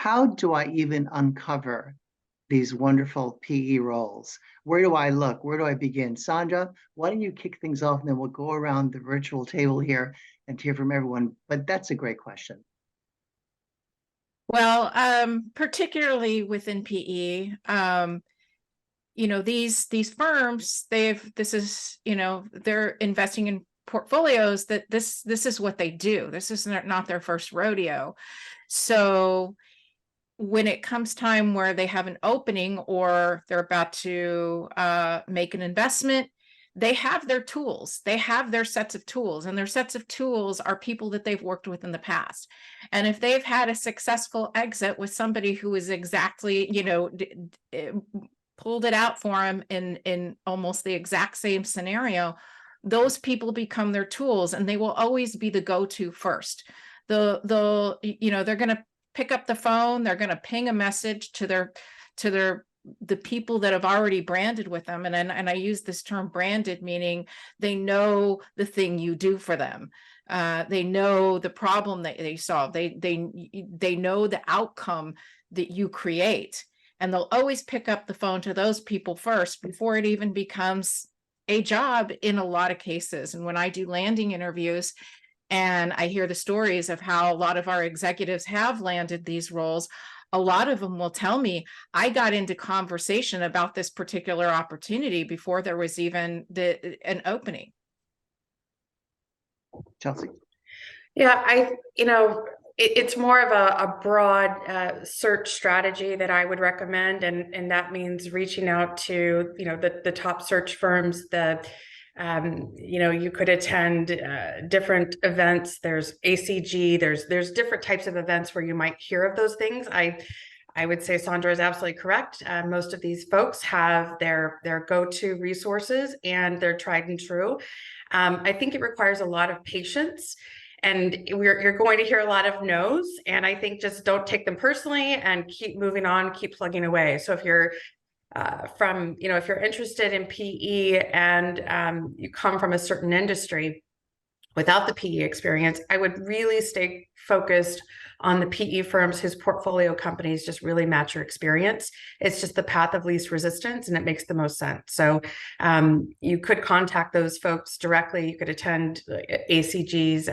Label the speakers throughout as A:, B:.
A: how do I even uncover these wonderful PE roles? Where do I look? Where do I begin? Sandra, why don't you kick things off and then we'll go around the virtual table here and hear from everyone. But that's a great question.
B: Well, particularly within PE, these firms, they're investing in portfolios that this is what they do. This is not their first rodeo. So when it comes time where they have an opening or they're about to make an investment, they have their tools. They have their sets of tools, and their sets of tools are people that they've worked with in the past. And if they've had a successful exit with somebody who is exactly, pulled it out for them in almost the exact same scenario, those people become their tools, and they will always be the go-to first. They're going to pick up the phone, they're going to ping a message to the people that have already branded with them. And I use this term branded, meaning they know the thing you do for them. They know the problem that they solve. They know the outcome that you create. And they'll always pick up the phone to those people first before it even becomes a job in a lot of cases. And when I do landing interviews, and I hear the stories of how a lot of our executives have landed these roles, a lot of them will tell me, I got into conversation about this particular opportunity before there was even an opening.
A: Chelsea.
C: Yeah, it's more of a broad search strategy that I would recommend, and that means reaching out to the top search firms. You could attend different events. There's ACG. There's different types of events where you might hear of those things. I would say Sandra is absolutely correct. Most of these folks have their go-to resources, and they're tried and true. I think it requires a lot of patience, and you're going to hear a lot of no's. And I think just don't take them personally and keep moving on, keep plugging away. So if you're if you're interested in PE and you come from a certain industry without the PE experience, I would really stay focused on the PE firms whose portfolio companies just really match your experience. It's just the path of least resistance, and it makes the most sense. So you could contact those folks directly. You could attend ACGs,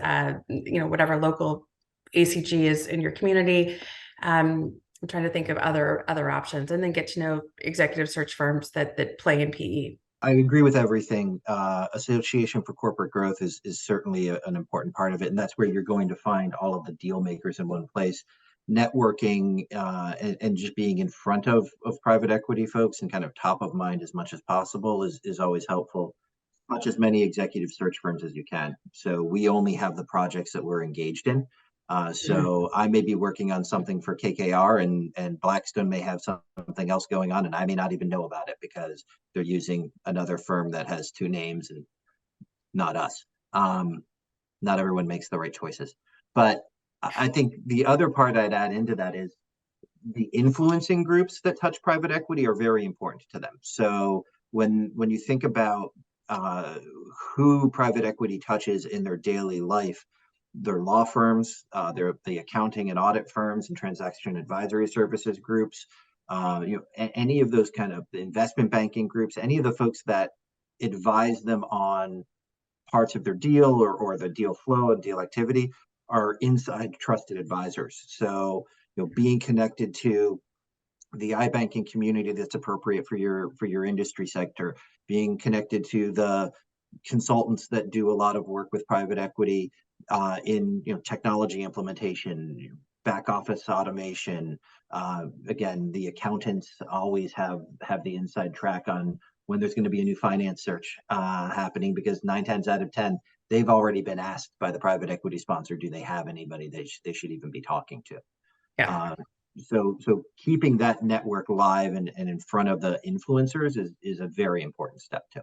C: whatever local ACG is in your community. I'm trying to think of other options, and then get to know executive search firms that play in PE.
D: I agree with everything. Association for Corporate Growth is certainly an important part of it, and that's where you're going to find all of the deal makers in one place. Networking and just being in front of private equity folks and kind of top of mind as much as possible is always helpful. Not as many executive search firms as you can. So we only have the projects that we're engaged in. So I may be working on something for KKR, and Blackstone may have something else going on, and I may not even know about it because they're using another firm that has two names and not us. Not everyone makes the right choices. But I think the other part I'd add into that is the influencing groups that touch private equity are very important to them. So when you think about who private equity touches in their daily life, their law firms, they're the accounting and audit firms and transaction advisory services groups, any of those kind of investment banking groups, any of the folks that advise them on parts of their deal or the deal flow and deal activity are inside trusted advisors. So, being connected to the iBanking community that's appropriate for your industry sector, being connected to the consultants that do a lot of work with private equity in technology implementation, back office automation. Again, the accountants always have the inside track on when there's going to be a new finance search happening, because 9 times out of 10 they've already been asked by the private equity sponsor, do they have anybody they should even be talking to? Yeah. So keeping that network live and in front of the influencers is a very important step too.